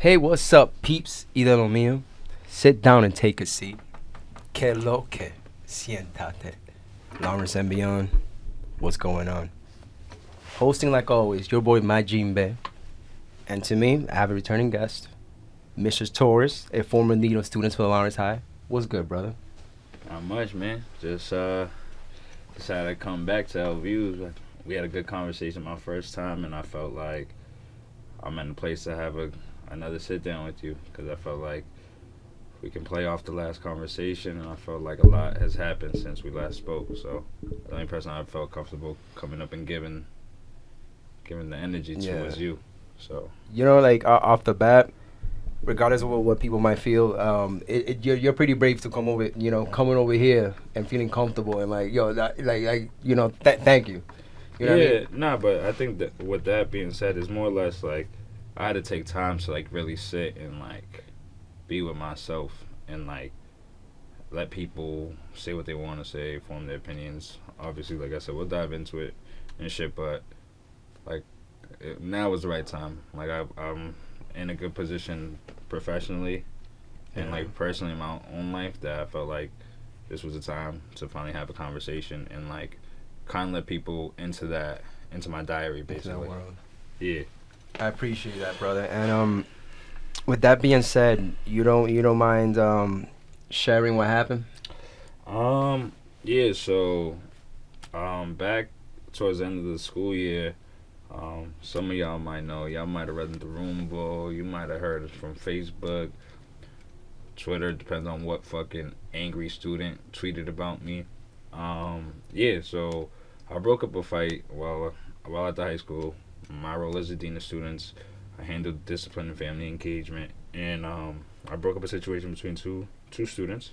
Hey, what's up, peeps? Ídolo mío. Sit down and take a seat. Que lo que. Siéntate. Lawrence and beyond. What's going on? Hosting like always, your boy Majin Bey. And to me, I have a returning guest, Mr.Torres, a former lead of students for Lawrence High. What's good, brother? Not much, man. Just decided to come back to our views. We had a good conversation my first time, and I felt like I'm in a place to have another sit down with you because I felt like we can play off the last conversation, and I felt like a lot has happened since we last spoke. So the only person I felt comfortable coming up and giving the energy to Yeah. was you. So Like off the bat, regardless of what people might feel, you're pretty brave to come over, coming over here and feeling comfortable and like, yo, thank you. You know what I yeah, mean? nah, but I think that with that being said, it's more or less like I had to take time to like really sit and like be with myself and like let people say what they want to say, form their opinions. Obviously, like I said, we'll dive into it and shit, but like now is the right time. Like I'm in a good position professionally and like personally in my own life that I felt like this was the time to finally have a conversation and like kind of let people into my diary Into that basically. world. Yeah. I appreciate that, brother. And with that being said, you don't mind sharing what happened? Yeah. So back towards the end of the school year, some of y'all might know. Y'all might have read the Roombo. You might have heard it from Facebook, Twitter. Depends on what fucking angry student tweeted about me. Yeah. So I broke up a fight while at the high school. My role as the dean of students, I handled discipline and family engagement, and I broke up a situation between two students.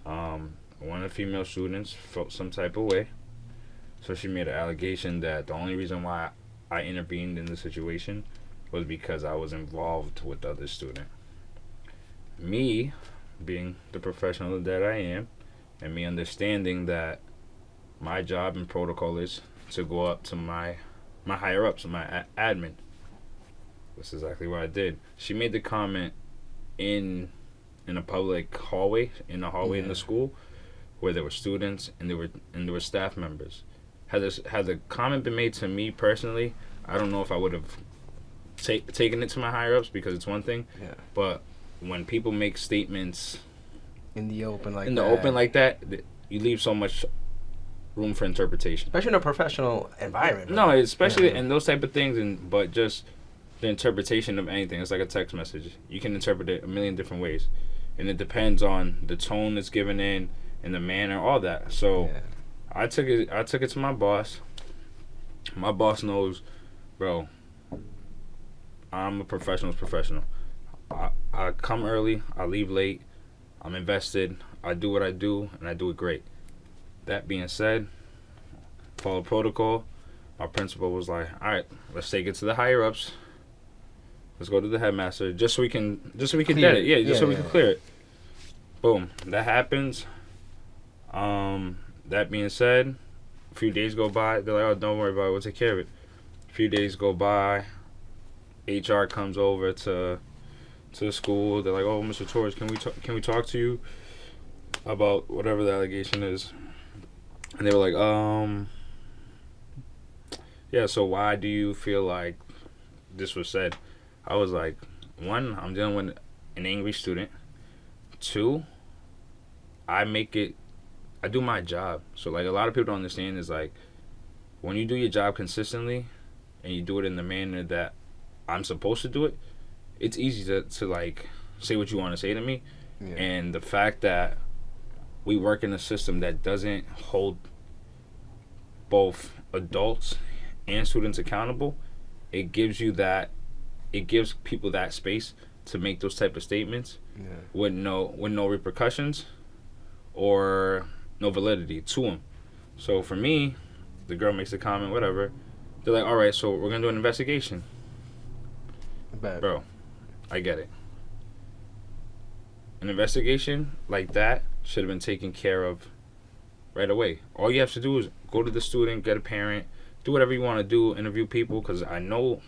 One of the female students felt some type of way, so she made an allegation that the only reason why I intervened in the situation was because I was involved with the other student. Me, being the professional that I am, and me understanding that my job and protocol is to go up to my higher ups, my admin. That's exactly what I did. She made the comment in a public hallway, in the hallway in the school, where there were students and there were staff members. Had the comment been made to me personally, I don't know if I would have taken it to my higher ups because it's one thing. Yeah. But when people make statements In the open like in that. the open like that, you leave so much room for interpretation. Especially in a professional environment. No, right? especially Yeah. in those type of things, and but just the interpretation of anything. It's like a text message. You can interpret it a million different ways, and it depends on the tone that's given in and the manner, all that. So Yeah. I took it to my boss. My boss knows, bro. I'm a professional's professional. I come early. I leave late. I'm invested. I do what I do, and I do it great. That being said, follow protocol. My principal was like, "All right, let's take it to the higher ups. Let's go to the headmaster, just so we can Clear get it. it. Yeah, just so we Yeah. can clear it." Boom. That happens. That being said, a few days go by. They're like, "Oh, don't worry about it. We'll take care of it." A few days go by. HR comes over to the school. They're like, "Oh, Mr. Torres, can we talk to you about whatever the allegation is?" And they were like, yeah, so why do you feel like this was said? I was like, one, I'm dealing with an angry student. Two, I do my job. So, like, a lot of people don't understand is, like, when you do your job consistently and you do it in the manner that I'm supposed to do it, it's easy to like, say what you want to say to me. Yeah. And the fact that we work in a system that doesn't hold both adults and students accountable, it gives people that space to make those type of statements with no repercussions or no validity to them. So for me, the girl makes a comment, whatever. They're like, "All right, so we're gonna do an investigation." Bad. Bro, I get it. An investigation like that should have been taken care of right away. All you have to do is go to the student, get a parent, do whatever you want to do, interview people, because I know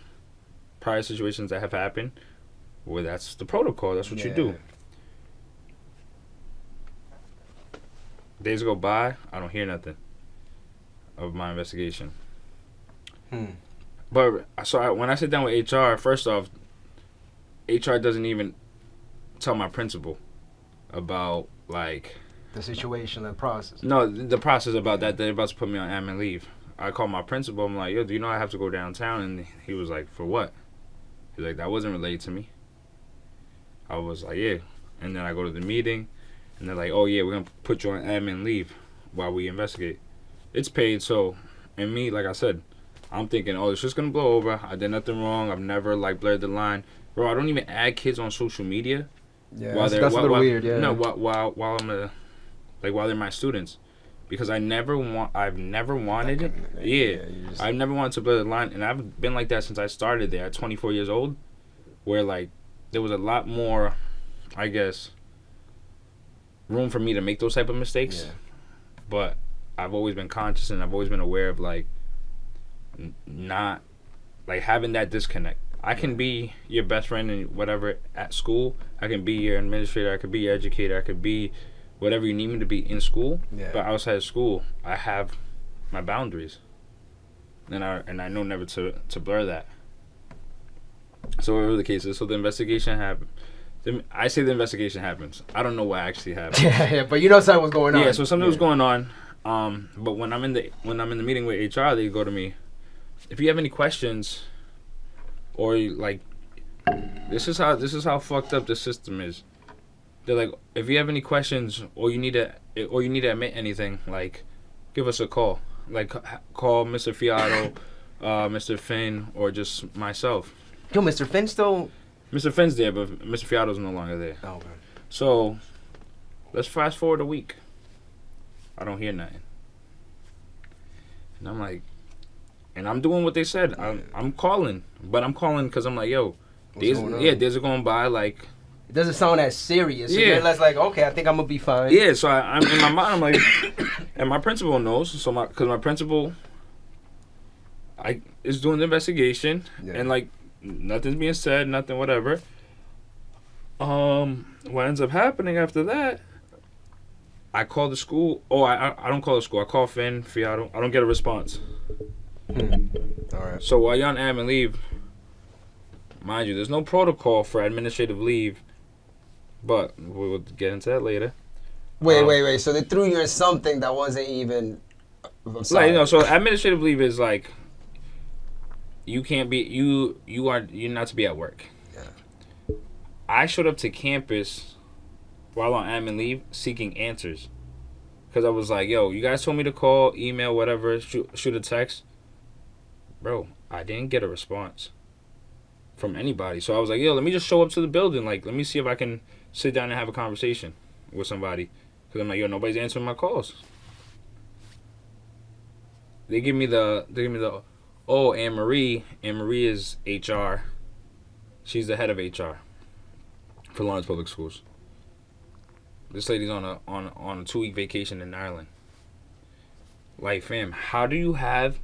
prior situations that have happened Well, that's the protocol. That's what you do. Days go by, I don't hear nothing of my investigation. But when I sit down with HR, first off, HR doesn't even tell my principal about like the situation, the process. No, the process about that. They're about to put me on admin leave. I called my principal. I'm like, yo, do you know I have to go downtown? And he was like, for what? He's like, that wasn't related to me. I was like, yeah. And then I go to the meeting, and they're like, oh yeah, we're gonna put you on admin leave while we investigate. It's paid, so, and me, like I said, I'm thinking, oh, it's just gonna blow over. I did nothing wrong. I've never like blurred the line, bro. I don't even add kids on social media. Yeah, that's a little weird. Yeah. No, while while they're my students, because I've never wanted it. Yeah, I've never wanted to blur the line, and I've been like that since I started there at 24 years old, where like there was a lot more, I guess, room for me to make those type of mistakes. Yeah. But I've always been conscious, and I've always been aware of like not like having that disconnect. I can be your best friend and whatever at school. I can be your administrator. I could be your educator. I could be whatever you need me to be in school. Yeah. But outside of school, I have my boundaries, and I know never to blur that. So whatever the case is, so the investigation happened. I say the investigation happens. I don't know what actually happened. Yeah, but you know something was going on. Yeah, so something was going on. But when I'm in the meeting with HR, they go to me, if you have any questions, or like, this is how fucked up the system is. They're like, if you have any questions or you need to admit anything, like, give us a call. Like, call Mr. Fiato, Mr. Finn, or just myself. Yo, Mr. Finn still... Mr. Finn's there, but Mr. Fiato's no longer there. Oh, okay. So, let's fast forward a week. I don't hear nothing. And I'm like... And I'm doing what they said. I'm calling. But I'm calling because I'm like, yo... days are going by, like... It doesn't sound as serious. So you're less like, okay, I think I'm going to be fine. Yeah, so I'm in my mind, I'm like... And my principal knows. So because my principal... is doing the investigation. Yeah. And, like... Nothing's being said, nothing, whatever. What ends up happening after that, I call the school. Oh, I don't call the school. I call Finn, Fiato. I don't get a response. All right. So while you're on admin leave, mind you, there's no protocol for administrative leave, but we'll get into that later. Wait. So they threw you in something that wasn't even... I'm sorry. Like, so administrative leave is like... You can't be you're not to be at work. Yeah. I showed up to campus while on admin leave seeking answers, because I was like, yo, you guys told me to call, email, whatever, shoot a text. Bro, I didn't get a response from anybody. So I was like, yo, let me just show up to the building. Like, let me see if I can sit down and have a conversation with somebody, because I'm like, yo, nobody's answering my calls. They give me the oh, Anne Marie is HR. She's the head of HR for Lawrence Public Schools. This lady's on a 2-week vacation in Ireland. Like, fam, how do you have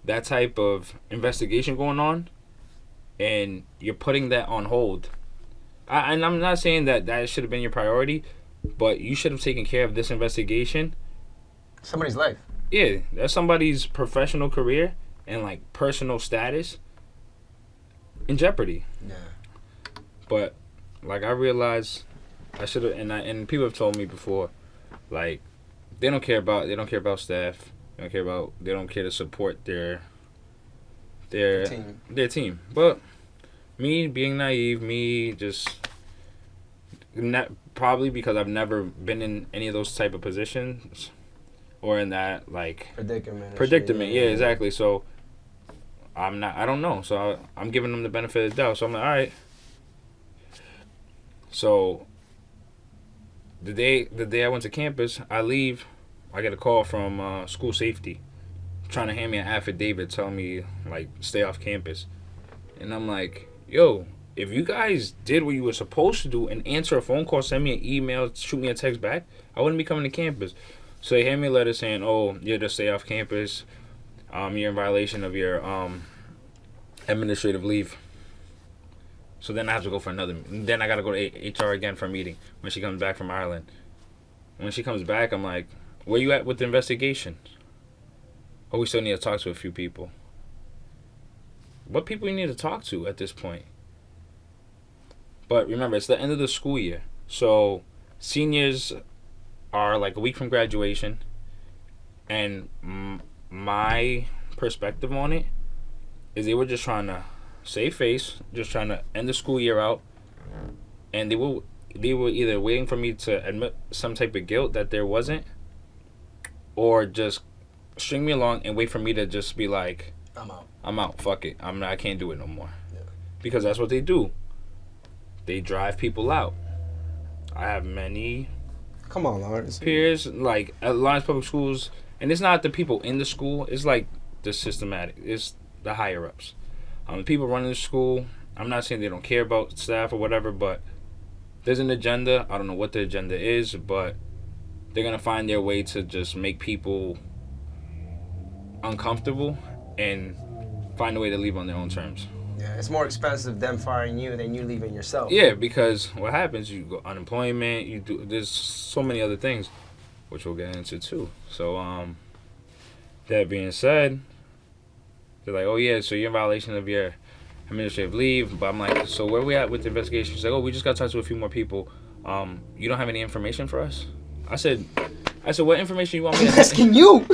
that type of investigation going on and you're putting that on hold? And I'm not saying that should have been your priority, but you should have taken care of this investigation. Somebody's life. Yeah, that's somebody's professional career and like personal status in jeopardy. Yeah. But like, I realized I should have, and people have told me before, like, they don't care about staff. They don't care to support their team. But me being naive, me just not, probably because I've never been in any of those type of positions or in that like predicament. Yeah, exactly. So I don't know. So I'm giving them the benefit of the doubt. So I'm like, all right. So the day I went to campus, I leave. I get a call from school safety trying to hand me an affidavit telling me, like, stay off campus. And I'm like, yo, if you guys did what you were supposed to do and answer a phone call, send me an email, shoot me a text back, I wouldn't be coming to campus. So they hand me a letter saying, oh, you're to stay off campus. You're in violation of your administrative leave. So then I have to go for another. Then I gotta go to HR again for a meeting when she comes back from Ireland. When she comes back, I'm like, "Where you at with the investigation?" Oh, we still need to talk to a few people. What people you need to talk to at this point? But remember, it's the end of the school year, so seniors are like a week from graduation, and my perspective on it is they were just trying to save face, just trying to end the school year out, and they were either waiting for me to admit some type of guilt that there wasn't, or just string me along and wait for me to just be like, I'm out. Fuck it. I can't do it no more. Yeah. Because that's what they do. They drive people out. I have many. Come on, Lawrence. Peers like at Lawrence Public Schools, and it's not the people in the school. It's like the systematic. It's the higher ups. The people running the school. I'm not saying they don't care about staff or whatever, but there's an agenda. I don't know what the agenda is, but they're gonna find their way to just make people uncomfortable and find a way to leave on their own terms. Yeah, it's more expensive them firing you than you leaving yourself. Yeah, because what happens, you go unemployment, there's so many other things, which we'll get into too. So, that being said, they're like, oh yeah, so you're in violation of your administrative leave. But I'm like, so where we at with the investigation? She's like, oh, we just got to talk to a few more people. You don't have any information for us? I said, what information you want me to have? Asking you.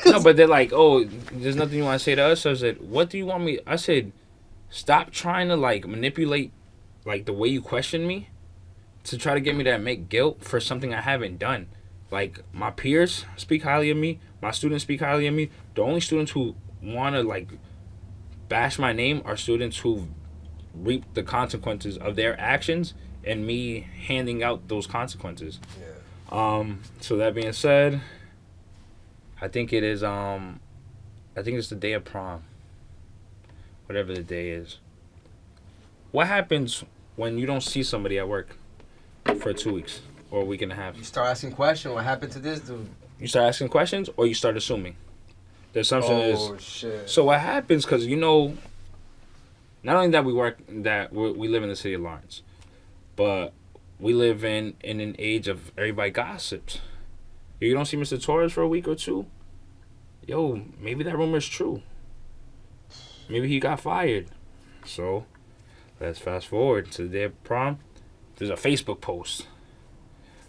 No, but they're like, oh, there's nothing you want to say to us? So I said, what do you want me? I said, stop trying to like manipulate like the way you question me to try to get me to make guilt for something I haven't done. Like, my peers speak highly of me, my students speak highly of me. The only students who want to like bash my name are students who reap the consequences of their actions and me handing out those consequences. Yeah. So that being said, I think it is I think it's the day of prom. Whatever the day is. What happens when you don't see somebody at work for 2 weeks or a week and a half? You start asking questions. What happened to this dude? You start asking questions or you start assuming. The assumption is. Shit. So what happens? Because not only that we live in the city of Lawrence, but we live in an age of everybody gossips. You don't see Mr. Torres for a week or two. Yo, maybe that rumor is true. Maybe he got fired. So, let's fast forward to the day of prom. There's a Facebook post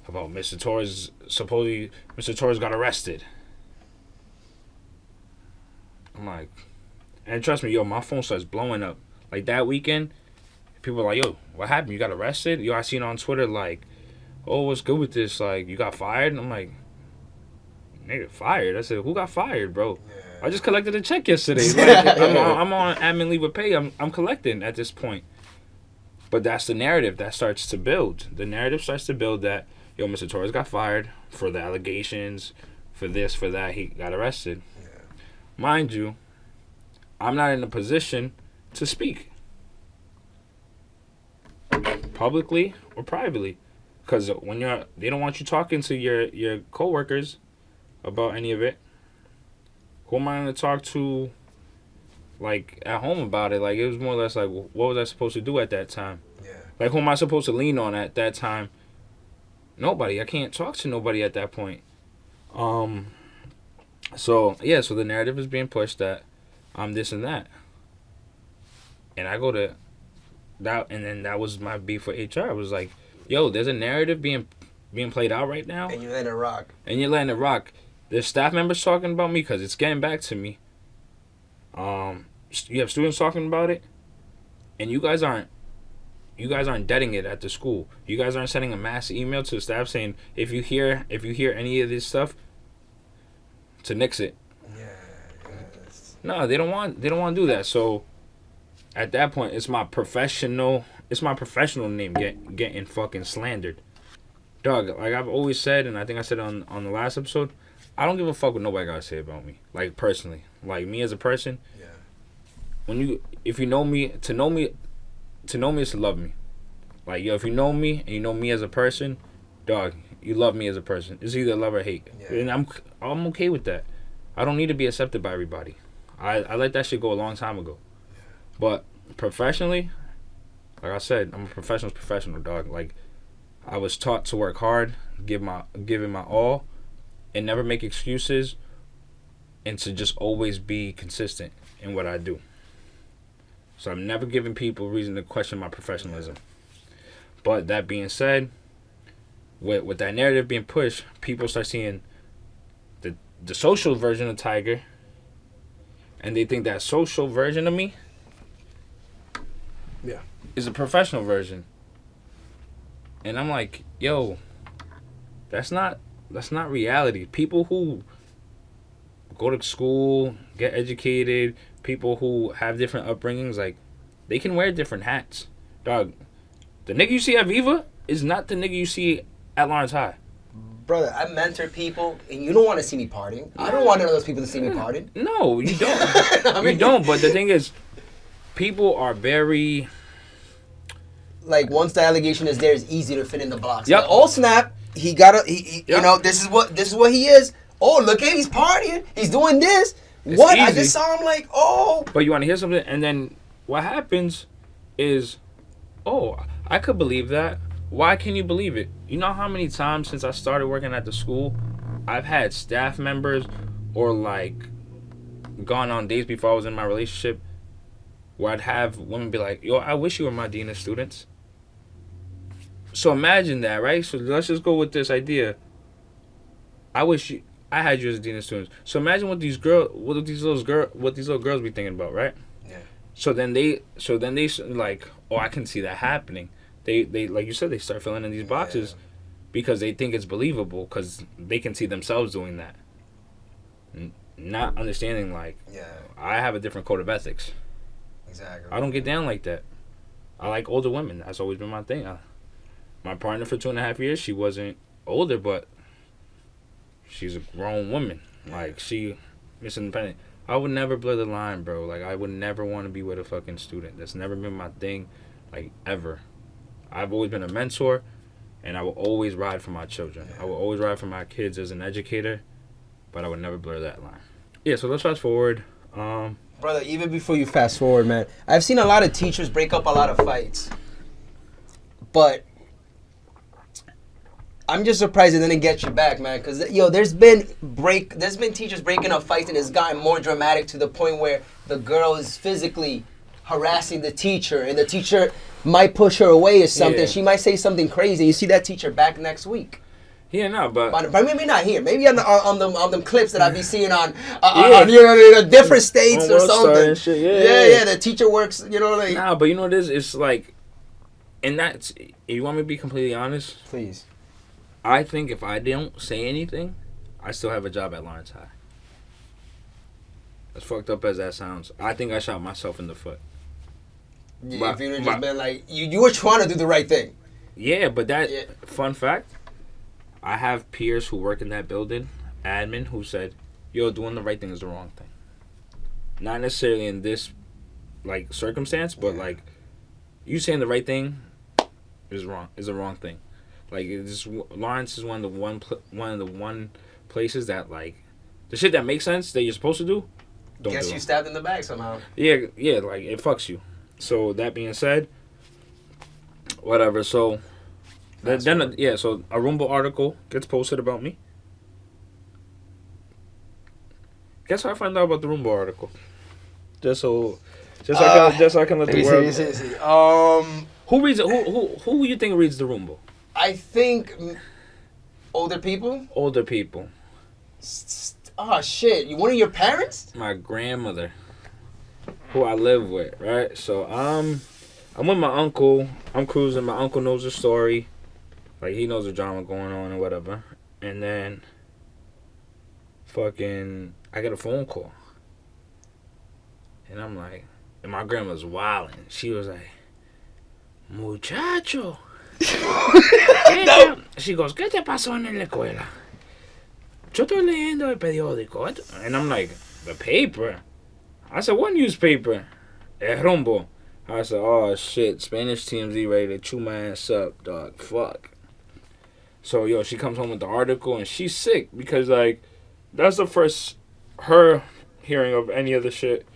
about Mr. Torres. Supposedly, Mr. Torres got arrested. I'm like, and trust me, yo, my phone starts blowing up. Like that weekend, people are like, yo, what happened? You got arrested? Yo, I seen on Twitter like, oh, what's good with this? Like, you got fired? And I'm like, nigga, fired? I said, who got fired, bro? Yeah. I just collected a check yesterday. Like, I'm on admin leave with pay. I'm collecting at this point. But that's the narrative that starts to build. The narrative starts to build that, yo, Mr. Torres got fired for the allegations, for this, for that. He got arrested. Yeah. Mind you, I'm not in a position to speak publicly or privately, because when they don't want you talking to your coworkers about any of it. Who am I going to talk to, like, at home about it? Like, it was more or less like, what was I supposed to do at that time? Yeah. Like, who am I supposed to lean on at that time? Nobody. I can't talk to nobody at that point. So the narrative is being pushed that I'm this and that. And I go to that, and then that was my beef with HR. I was like, yo, there's a narrative being played out right now. And you're letting it rock. There's staff members talking about me because it's getting back to me. You have students talking about it, and you guys aren't deading it at the school. You guys aren't sending a mass email to the staff saying if you hear any of this stuff, to nix it. Yeah. No, they don't want to do that. So at that point, it's my professional name getting fucking slandered. Dog, like I've always said, and I think I said on the last episode, I don't give a fuck what nobody gotta say about me. Like, personally. Like, me as a person. Yeah. If you know me, to know me is to love me. Like, yo, if you know me and you know me as a person, dog, you love me as a person. It's either love or hate. Yeah. And I'm okay with that. I don't need to be accepted by everybody. I let that shit go a long time ago. Yeah. But professionally, Like I said, I'm a professional, dog. Like, I was taught to work hard, give it my all, and never make excuses, and to just always be consistent in what I do. So I'm never giving people reason to question my professionalism. But that being said, with that narrative being pushed, people start seeing the social version of Tiger, and they think that social version of me is a professional version. And I'm like, yo, that's not reality. People who go to school, get educated, people who have different upbringings, like, they can wear different hats. Dog, the nigga you see at Viva is not the nigga you see at Lawrence High. Brother, I mentor people, and you don't want to see me partying. I don't want none of those people to see me partying. No, you don't. You don't. But the thing is, people are very... Like, once the allegation is there, it's easy to fit in the box. Yep. Like, oh snap, he got a, Yep. you know, this is what he is. Oh, look at him, he's partying, he's doing this. It's What? I easy. just saw him like, oh. But you want to hear something, and then what happens is, oh, I could believe that. Why can you believe it? You know how many times since I started working at the school, I've had staff members or, like, gone on dates before I was in my relationship where I'd have women be like, yo, I wish you were my dean of students. So imagine that, right? So let's just go with this idea. I had you as a dean of students. So imagine what these little girls be thinking about, right? Yeah. So then they like, oh, I can see that happening. They like you said, they start filling in these boxes because they think it's believable because they can see themselves doing that. Not understanding, like, I have a different code of ethics. Exactly. I don't get down like that. I like older women. That's always been my thing. My partner for 2.5 years, she wasn't older, but she's a grown woman. Like, she is independent. I would never blur the line, bro. Like, I would never want to be with a fucking student. That's never been my thing, like, ever. I've always been a mentor, and I will always ride for my children. I will always ride for my kids as an educator, but I would never blur that line. Yeah, so let's fast forward. Brother, even before you fast forward, man, I've seen a lot of teachers break up a lot of fights. But I'm just surprised it didn't get you back, man. Because, there's been teachers breaking up fights, and it's gotten more dramatic to the point where the girl is physically harassing the teacher, and the teacher might push her away or something. Yeah. She might say something crazy. You see that teacher back next week. Yeah, no, but maybe not here. Maybe on them clips that I be seeing on different states or something. And shit, yeah. The teacher works. Like. Nah, but you know what it is? It's like, and that's, if you want me to be completely honest, Please. I think if I don't say anything, I still have a job at Lawrence High. As fucked up as that sounds, I think I shot myself in the foot. Yeah, if you'd have just been like, you were trying to do the right thing. Yeah, but fun fact, I have peers who work in that building, admin, who said, yo, doing the right thing is the wrong thing. Not necessarily in this, like, circumstance, but, like, you saying the right thing is a wrong thing. Like, Lawrence is one of the one places that, like, the shit that makes sense that you're supposed to do, don't Guess do. you stabbed in the back somehow. Yeah, like, it fucks you. So, that being said, whatever, so... so a Rumble article gets posted about me. Guess how I find out about the Rumble article? Just so I can let the world. Who reads it? Who you think reads the Rumble? I think older people. Older people. Oh shit! One of your parents? My grandmother, who I live with, right? So I'm with my uncle. I'm cruising. My uncle knows the story. Like, he knows the drama going on and whatever. And then, I get a phone call. And I'm like, and my grandma's wilding. She was like, muchacho. No. She goes, ¿qué te pasó en la escuela? Yo estoy leyendo el periódico. And I'm like, the paper? I said, what newspaper? El Rumbo. I said, oh shit, Spanish TMZ ready to chew my ass up, dog. Fuck. So, she comes home with the article, and she's sick because, like, that's the first her hearing of any of the shit.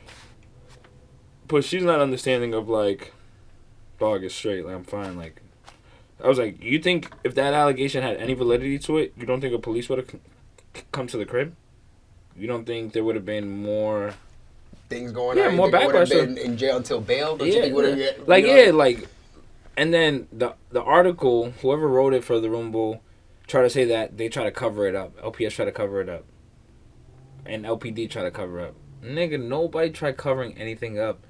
But she's not understanding of, like, dog is straight. Like, I'm fine. Like, I was like, you think if that allegation had any validity to it, you don't think a police would have come to the crib? You don't think there would have been more things going yeah, on? more backlash. Been in jail until bail? Don't you Yeah, think would've, like, you know? yeah, like, and then the article, whoever wrote it for the Rumble, tried to say that they try to cover it up. LPS try to cover it up. And LPD try to cover up. Nigga, nobody tried covering anything up.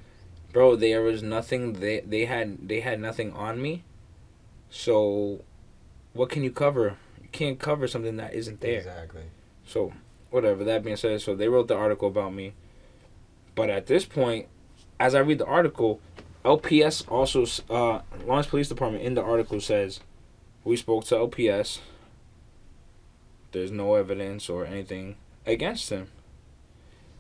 Bro, there was nothing, they had nothing on me. So, what can you cover? You can't cover something that isn't there. Exactly. So, whatever. That being said, so they wrote the article about me. But at this point, as I read the article, LPS also, Lawrence Police Department in the article says, we spoke to LPS. There's no evidence or anything against him.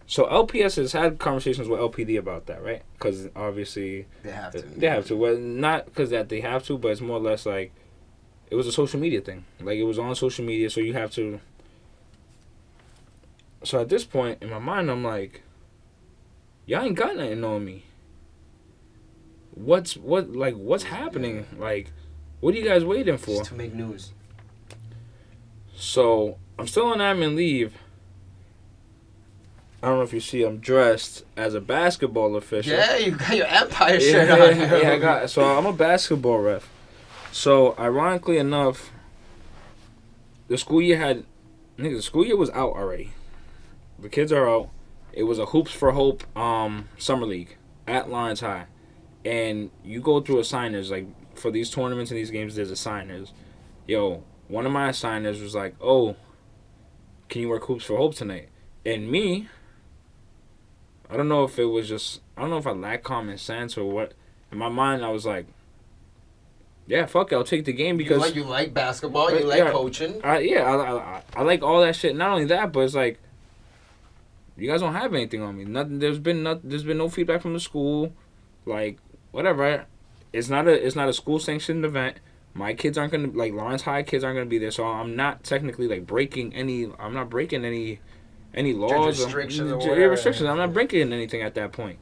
So LPS has had conversations with LPD about that, right? Because obviously they have to. They have to. Well, not because that they have to, but it's more or less like it was a social media thing. Like, it was on social media, so you have to. So at this point in my mind, I'm like, y'all ain't got nothing on me. What's happening? Like, what are you guys waiting for? Just to make news. So I'm still on admin leave. I don't know if you see, I'm dressed as a basketball official. Yeah, you got your Empire shirt on. Yeah, I got. So I'm a basketball ref. So ironically enough, the school year was out already. The kids are out. It was a Hoops for Hope summer league at Lawrence High, and you go through assigners. Like, for these tournaments and these games, there's assigners. Yo, one of my assigners was like, "Oh, can you work Hoops for Hope tonight?" And me, I don't know if I lack common sense or what. In my mind, I was like, yeah, fuck it, I'll take the game because... You like basketball, you like coaching. I like all that shit. Not only that, but it's like, you guys don't have anything on me. Nothing. There's been no feedback from the school. Like, whatever. It's not a school-sanctioned event. My kids aren't going to... Like, Lawrence High kids aren't going to be there, so I'm not technically, like, breaking any... I'm not breaking any laws restrictions or restrictions. I'm not breaking anything at that point.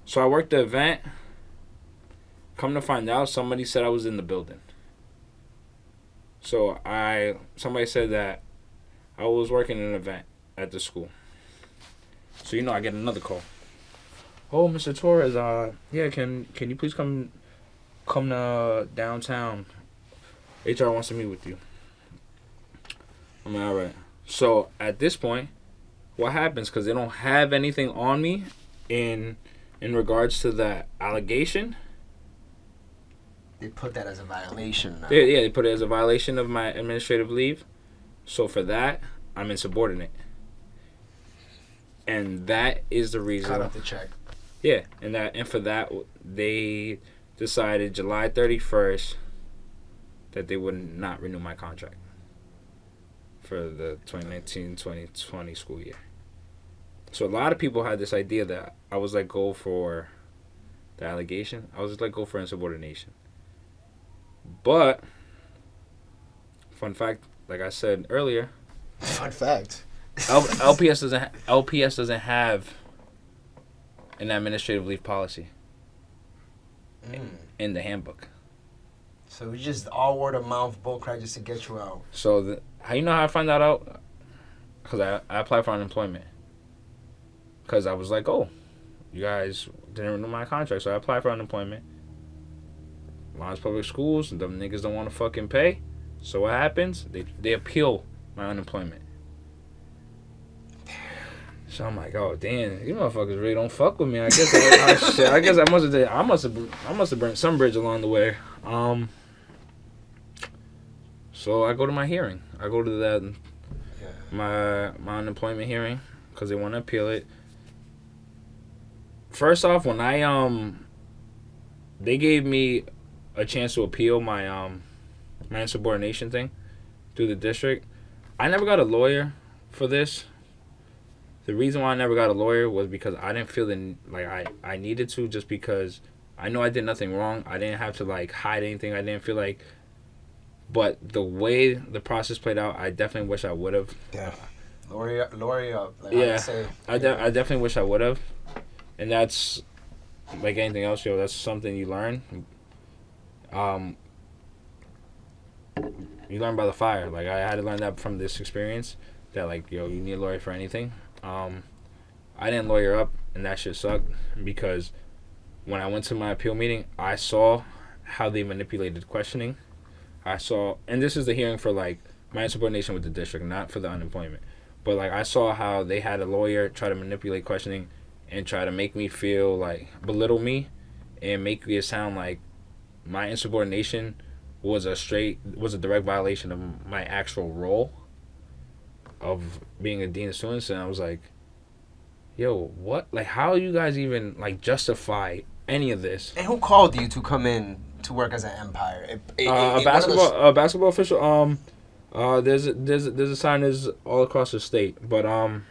So I worked the event. Come to find out, somebody said I was in the building. So somebody said that I was working an event at the school. So I get another call. Oh, Mr. Torres, yeah, can you please come to downtown? HR wants to meet with you. I'm like, all right. So at this point, what happens? Because they don't have anything on me in regards to that allegation. They put that as a violation now. They put it as a violation of my administrative leave. So for that, I'm insubordinate. And that is the reason. Cut off the check. Yeah, and for that, they decided July 31st that they would not renew my contract for the 2019-2020 school year. So a lot of people had this idea that I was let go for the allegation. I was just let go for insubordination. But, fun fact, like I said earlier. Fun fact. LPS doesn't have an administrative leave policy in the handbook. So it's just all word of mouth bullcrap just to get you out. So how you know how I found that out? Because I applied for unemployment. Because I was like, oh, you guys didn't renew my contract, so I applied for unemployment. Lawrence Public Schools, them niggas don't want to fucking pay. So what happens? They appeal my unemployment. So I'm like, oh damn, you motherfuckers really don't fuck with me. I guess I must have burnt some bridge along the way. So I go to my hearing. I go to my unemployment hearing because they want to appeal it. First off, when they gave me a chance to appeal my my insubordination thing through the district. I never got a lawyer for this. The reason why I never got a lawyer was because I didn't feel I needed to, just because I know I did nothing wrong. I didn't have to like hide anything. I didn't feel like, but the way the process played out, I definitely wish I would have. Yeah, lawyer up. Like yeah, I definitely wish I would have, and that's like anything else, that's something you learn. Um, you learn by the fire. Like I had to learn that from this experience. That like yo, you need a lawyer for anything. I didn't lawyer up, and that shit sucked because when I went to my appeal meeting, I saw how they manipulated questioning. I saw, and this is the hearing for like my insubordination with the district, not for the unemployment. But like I saw how they had a lawyer try to manipulate questioning and try to make me feel like belittle me and make it sound like my insubordination was a direct violation of my actual role of being a dean of students. And I was like, yo, what? Like, how you guys even like justify any of this? And who called you to come in to work as an umpire? A basketball official. There's a sign is all across the state, but I'd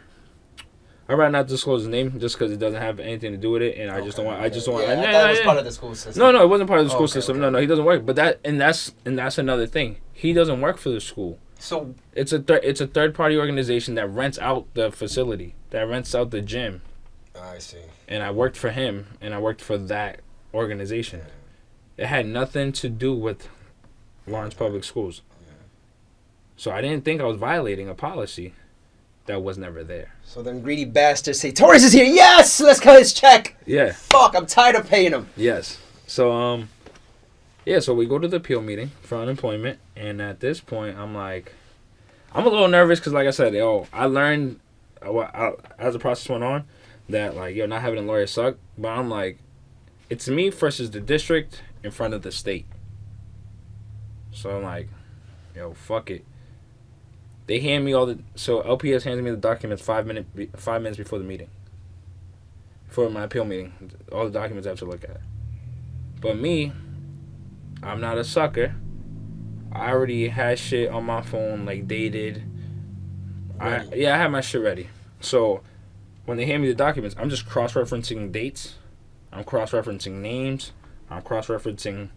rather not disclose his name just because it doesn't have anything to do with it, and I just don't want. I just don't want. Yeah, that was part of the school system. No, it wasn't part of the school system. Okay. No, he doesn't work. But that's another thing. He doesn't work for the school. So it's a third party organization that rents out the facility, that rents out the gym. I see. And I worked for him, and I worked for that organization. Yeah. It had nothing to do with Lawrence Public Schools. Yeah. So I didn't think I was violating a policy that was never there. So them greedy bastards say, Torres is here. Yes, let's cut his check. Yeah. Fuck, I'm tired of paying him. Yes. So so we go to the appeal meeting for unemployment, and at this point, I'm a little nervous because, like I said, I learned as the process went on that not having a lawyer sucked. But I'm like, it's me versus the district in front of the state. So I'm like, fuck it. They hand me so LPS hands me the documents 5 minutes before the meeting. For my appeal meeting. All the documents I have to look at. But me, I'm not a sucker. I already had shit on my phone, dated. I had my shit ready. So, when they hand me the documents, I'm just cross-referencing dates. I'm cross-referencing names. I'm cross-referencing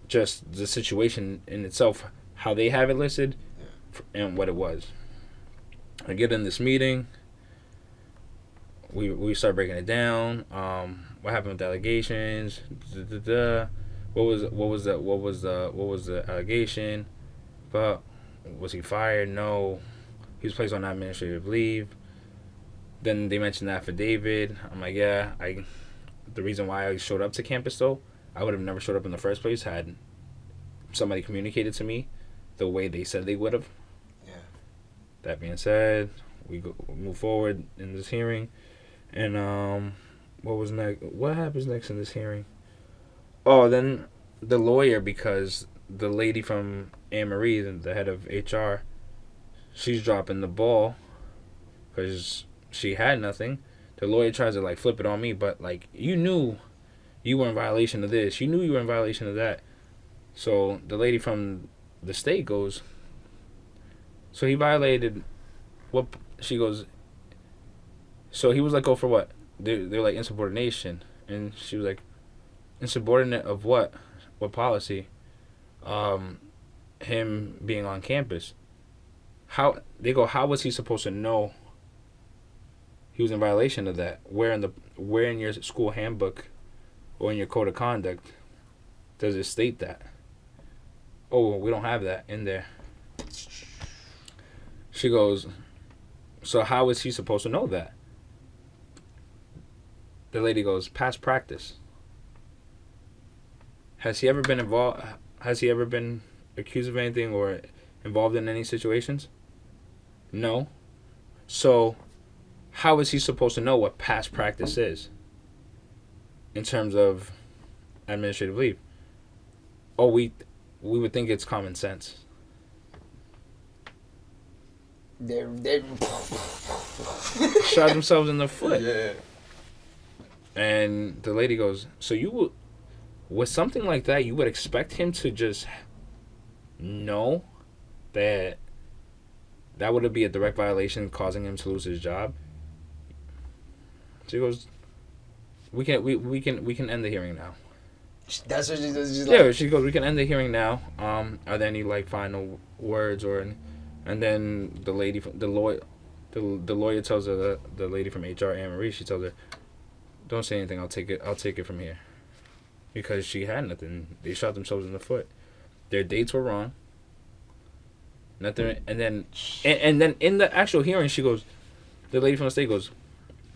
just the situation in itself, how they have it listed, and what it was. I get in this meeting. We start breaking it down. What happened with the allegations? What was the allegation? But was he fired? No. He was placed on administrative leave. Then they mentioned the affidavit. I'm like, yeah. The reason why I showed up to campus though, I would have never showed up in the first place had somebody communicated to me the way they said they would have. Yeah. That being said, we move forward in this hearing, and what was next? What happens next in this hearing? Oh, then the lawyer, because the lady from Anne Marie, the head of HR, she's dropping the ball because she had nothing. The lawyer tries to flip it on me, but you knew you were in violation of this. You knew you were in violation of that. So the lady from the state goes, so he violated what? She goes, so he was let go for what? They're like insubordination. And she was like, insubordinate of what? What policy? Him being on campus. How was he supposed to know he was in violation of that? Where in your school handbook or in your code of conduct does it state that? Oh, we don't have that in there. She goes, so how is he supposed to know that? The lady goes, past practice. Has he ever been involved? Has he ever been accused of anything or involved in any situations? No. So, how is he supposed to know what past practice is in terms of administrative leave? Oh, we would think it's common sense. They're shot themselves in the foot. Yeah. And the lady goes, so with something like that, you would expect him to just know that would be a direct violation causing him to lose his job? She goes, we can end the hearing now. That's what she does. Yeah, she goes, we can end the hearing now. Are there any final words and then the lady from the lawyer tells her, the lady from HR, Anne Marie, she tells her, don't say anything, I'll take it from here. because she had nothing. They shot themselves in the foot. Their dates were wrong. Nothing, and then in the actual hearing, she goes, the lady from the state goes,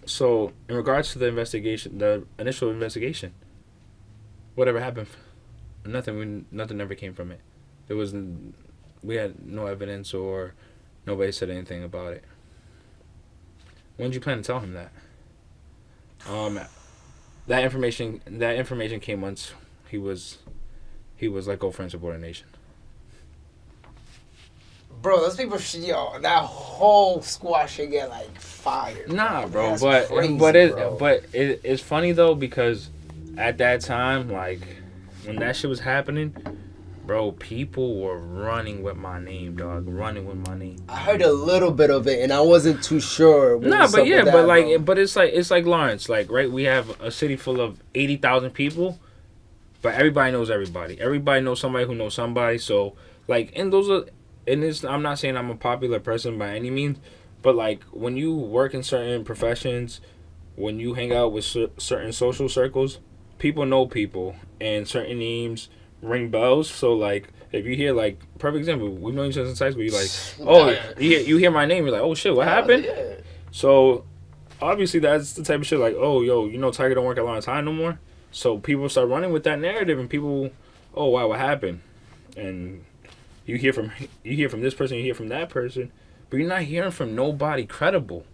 so in regards to the investigation, the initial investigation, whatever happened, nothing ever came from it. We had no evidence or nobody said anything about it. When did you plan to tell him that? That information came once he was let go for insubordination. Bro, those people, that whole squad should get like fired. Nah, bro, That's crazy, but it's funny though because at that time, like when that shit was happening, bro, people were running with my name, dog, running with my name. I heard a little bit of it, and I wasn't too sure. Nah, but yeah, but like, but it's like Lawrence, like right, we have a city full of 80,000 people, but everybody knows everybody. Everybody knows somebody who knows somebody. So like, I'm not saying I'm a popular person by any means, but like when you work in certain professions, when you hang out with certain social circles, people know people, and certain names ring bells. So like if you hear, like, perfect example, we've known each other since high school. You're like, oh, you hear my name, you're like, oh shit, what happened? Yeah. So obviously that's the type of shit like, oh yo, Tiger don't work at Lawrence High no more. So people start running with that narrative, and people, oh wow, what happened? And you hear from this person, you hear from that person, but you're not hearing from nobody credible.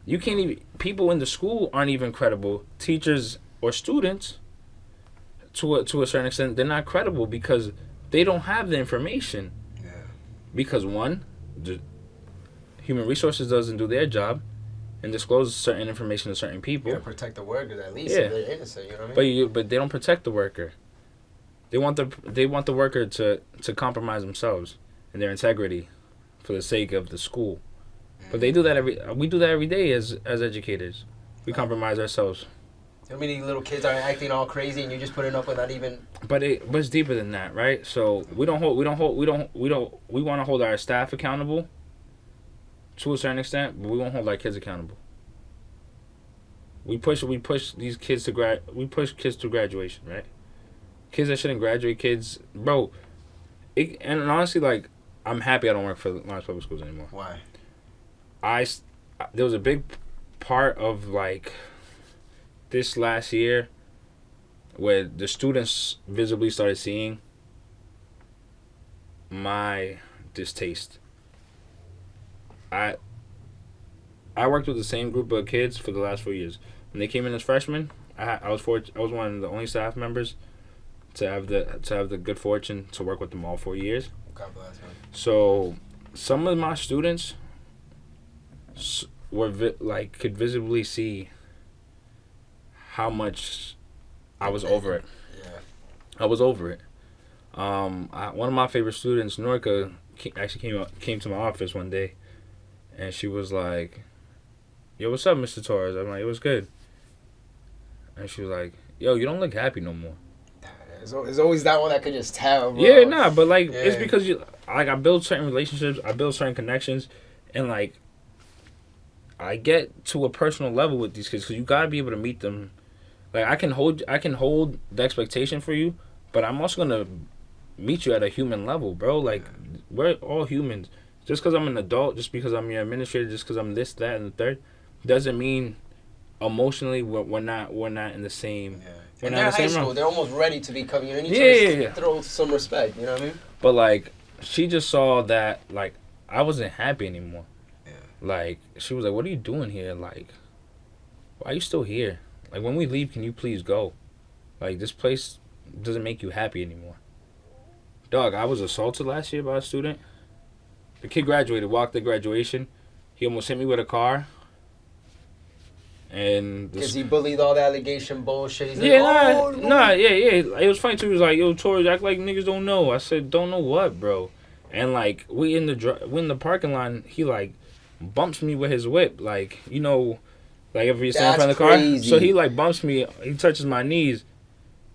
You can't even, people in the school aren't even credible. Teachers or students, to a certain extent, they're not credible because they don't have the information. Yeah. Because one, the human resources doesn't do their job and disclose certain information to certain people. You gotta protect the workers at least if they're innocent, you know what I mean? But they don't protect the worker. They want the worker to compromise themselves and their integrity for the sake of the school. But we do that every day as educators. We compromise ourselves. How many little kids are acting all crazy and you're just putting up with not even? But it's deeper than that, right? So we want to hold our staff accountable to a certain extent, but we won't hold our kids accountable. We push these kids to graduation, right? Kids that shouldn't graduate, kids, bro. And honestly, like, I'm happy I don't work for Lawrence Public Schools anymore. Why? There was a big part of, like, this last year where the students visibly started seeing my distaste. I worked with the same group of kids for the last 4 years. When they came in as freshmen, I was one of the only staff members to have the good fortune to work with them all 4 years. God bless him. So some of my students could visibly see how much I was over it. Yeah. I was over it. One of my favorite students, Norka, actually came to my office one day, and she was like, "Yo, what's up, Mr. Torres?" I'm like, "It was good." And she was like, "Yo, you don't look happy no more." There's always that one that could just tell, bro. Yeah, nah, but like it's because I build certain relationships, I build certain connections, and like I get to a personal level with these kids because you gotta be able to meet them. Like I can hold the expectation for you, but I'm also gonna meet you at a human level, bro. Like we're all humans. Just because I'm an adult, just because I'm your administrator, just because I'm this, that, and the third, doesn't mean emotionally we're not in the same. Yeah. And they're high school. They're almost ready to become. You need to throw some respect. You know what I mean? But like, she just saw that like I wasn't happy anymore. Yeah. Like she was like, "What are you doing here? Like, why are you still here? Like, when we leave, can you please go? Like, this place doesn't make you happy anymore." Dog, I was assaulted last year by a student. The kid graduated, walked to graduation. He almost hit me with a car. And because he bullied all the allegation bullshit. He's like, It was funny too. He was like, "Yo, Torres, act like niggas don't know." I said, "Don't know what, bro?" And like we in the parking lot, he like bumps me with his whip, like like if you stand in front of the car. Crazy. So he like bumps me. He touches my knees.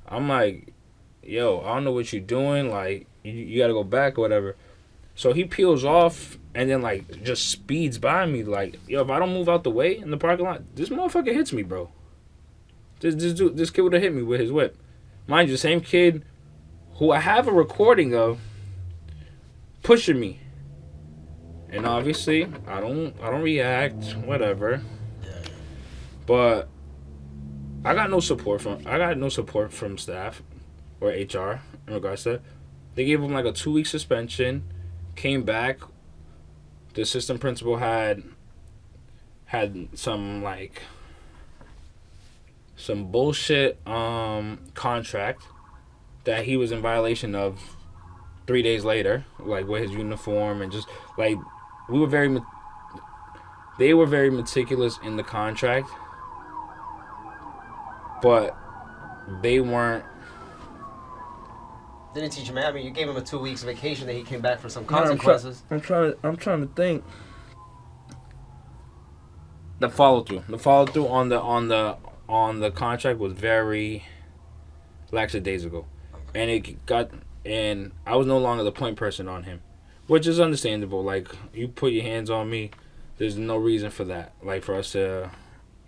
I'm like, "Yo, I don't know what you're doing. Like you got to go back or whatever." So he peels off and then like just speeds by me. Like, yo, if I don't move out the way in the parking lot, this motherfucker hits me, bro. This kid would have hit me with his whip. Mind you, the same kid who I have a recording of pushing me. And obviously, I don't react, whatever. But I got no support from staff or HR in regards to that. They gave him like a 2-week suspension. Came back. The assistant principal had some bullshit contract that he was in violation of 3 days later, like with his uniform and just like they were very meticulous in the contract, but they weren't. Didn't teach him. I mean, you gave him a 2 weeks vacation, then he came back for some consequences. I'm trying to think. The follow through on the contract was very lackadaisical, and I was no longer the point person on him, which is understandable. Like, you put your hands on me, there's no reason for that. Like, for us to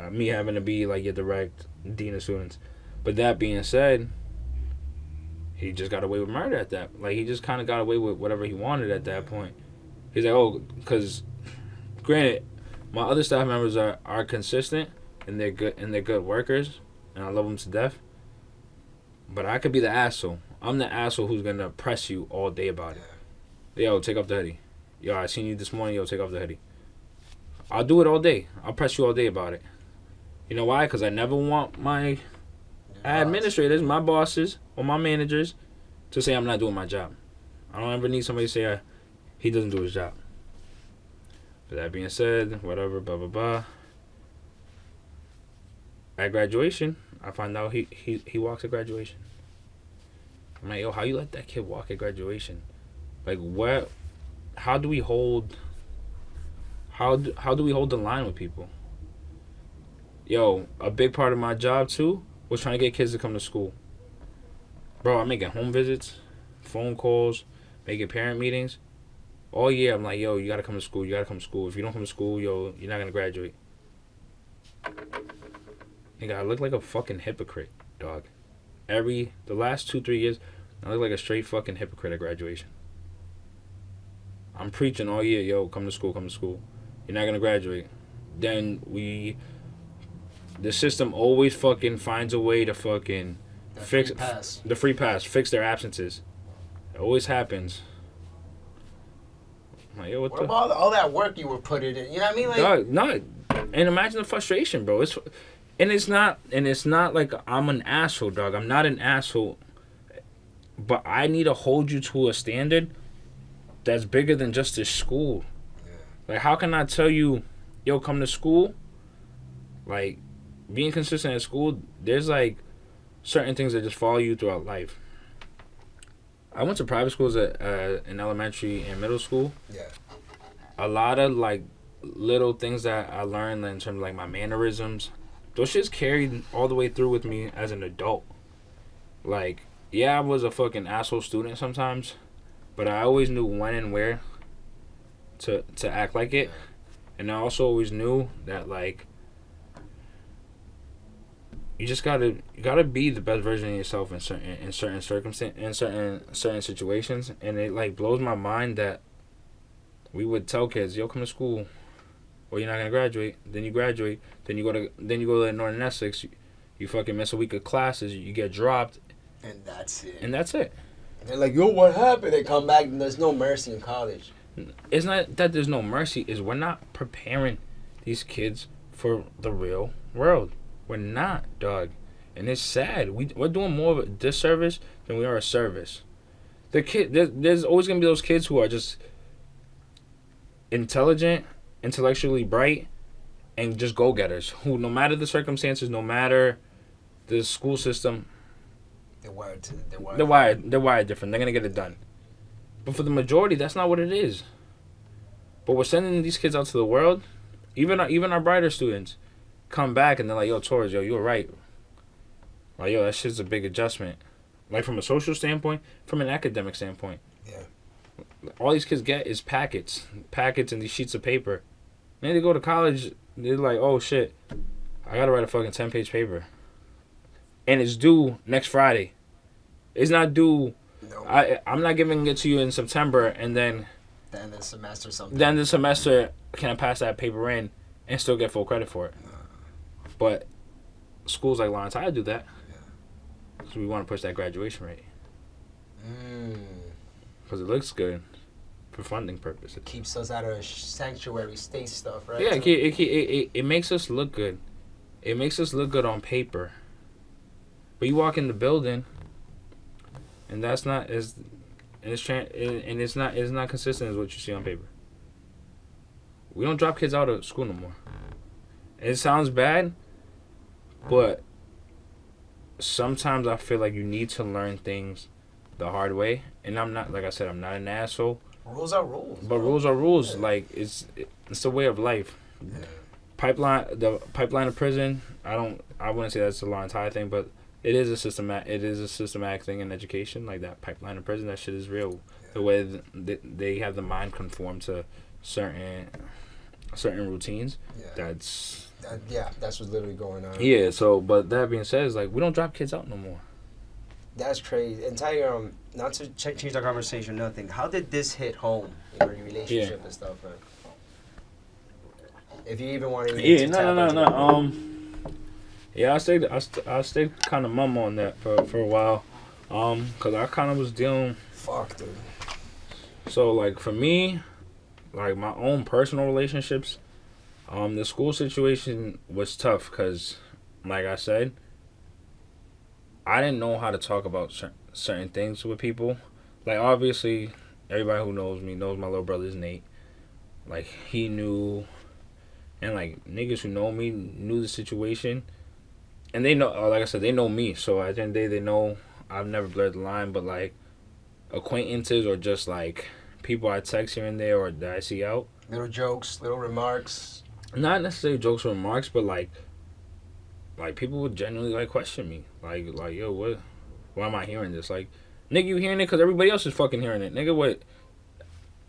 me having to be like your direct dean of students. But that being said, he just got away with murder at that. Like, he just kind of got away with whatever he wanted at that point. He's like, oh, because granted, my other staff members are consistent and they're good workers, and I love them to death. But I could be the asshole. I'm the asshole who's gonna press you all day about it. Yo, take off the hoodie. Yo, I seen you this morning. Yo, take off the hoodie. I'll do it all day. I'll press you all day about it. You know why? Because I never want my administrators, my bosses, or my managers to say I'm not doing my job. I don't ever need somebody to say he doesn't do his job. But that being said, whatever, blah, blah, blah. At graduation, I find out he walks at graduation. I'm like, yo, how you let that kid walk at graduation? Like, what? How do we hold? How do we hold the line with people? Yo, a big part of my job too was trying to get kids to come to school. Bro, I'm making home visits, phone calls, making parent meetings. All year, I'm like, yo, you gotta come to school. You gotta come to school. If you don't come to school, yo, you're not gonna graduate. Nigga, I look like a fucking hypocrite, dog. The last 2-3 years, I look like a straight fucking hypocrite at graduation. I'm preaching all year, yo, come to school, come to school. You're not gonna graduate. Then the system always fucking finds a way to fucking fix the free pass, fix their absences. It always happens. I'm like, yo, what about all that work you were putting in? You know what I mean? Like, dog, no, and imagine the frustration, bro. It's not like I'm an asshole, dog. I'm not an asshole, but I need to hold you to a standard that's bigger than just this school. Yeah. Like, how can I tell you, yo, come to school? Like, being consistent at school, there's like certain things that just follow you throughout life. I went to private schools in elementary and middle school. Yeah. A lot of like little things that I learned in terms of like my mannerisms, those shits carried all the way through with me as an adult. Like, yeah, I was a fucking asshole student sometimes, but I always knew when and where to act like it. And I also always knew that, like, you just gotta be the best version of yourself in certain circumstances, in certain situations. And it like blows my mind that we would tell kids, yo, come to school, or you're not gonna graduate. Then you graduate. Then you go to Northern Essex. You fucking miss a week of classes. You get dropped. And that's it. And that's it. And they're like, yo, what happened? They come back and there's no mercy in college. It's not that there's no mercy. Is we're not preparing these kids for the real world. We're not, dog. And it's sad. We're doing more of a disservice than we are a service. There's always going to be those kids who are just intelligent, intellectually bright, and just go-getters. Who, no matter the circumstances, no matter the school system, they're wired different. They're going to get it done. But for the majority, that's not what it is. But we're sending these kids out to the world. Even our brighter students come back and they're like, yo, Torres, yo, you were right. Like, yo, that shit's a big adjustment. Like, from a social standpoint, from an academic standpoint. Yeah. All these kids get is packets and these sheets of paper. And then they go to college, they're like, oh, shit, I gotta write a fucking 10-page paper. And it's due next Friday. It's not due. No. I'm not giving it to you in September, and then The end of the semester or something. the end of the semester, can I pass that paper in and still get full credit for it? But schools like Lawrence High do that. So we want to push that graduation rate. Because it looks good for funding purposes. Keeps us out of sanctuary state stuff, right? Yeah, So- it makes us look good. It makes us look good on paper. But you walk in the building, and that's not as, and it's not consistent as what you see on paper. We don't drop kids out of school no more. It sounds bad, but sometimes I feel like you need to learn things the hard way. And I'm not, like I said, I'm not an asshole. Rules are rules. But rules are rules. Like it's a way of life. Yeah. The pipeline of prison. I wouldn't say that's a long entire thing, but it is a systematic thing in education. Like that pipeline of prison, that shit is real. Yeah. The way they have the mind conform to certain routines. Yeah. That's what's literally going on. Yeah. So, but that being said, it's like we don't drop kids out no more. That's crazy. And Tiger, not to change the conversation, nothing. How did this hit home in your relationship and stuff, man? If you even want to. Yeah, no. Yeah, I stayed kind of mum on that for a while, cause I kind of was dealing. Fuck, dude. So like for me, like my own personal relationships, the school situation was tough, cause like I said, I didn't know how to talk about certain things with people. Like obviously, everybody who knows me knows my little brother's Nate. Like he knew, and like niggas who know me knew the situation. And they know, like I said, they know me. So at the end of the day, they know I've never blurred the line. But like acquaintances or just like people I text here and there or that I see out. Little jokes, little remarks. Not necessarily jokes or remarks, but like people would genuinely like question me. Like yo, why am I hearing this? Like, nigga, you hearing it because everybody else is fucking hearing it. Nigga, what?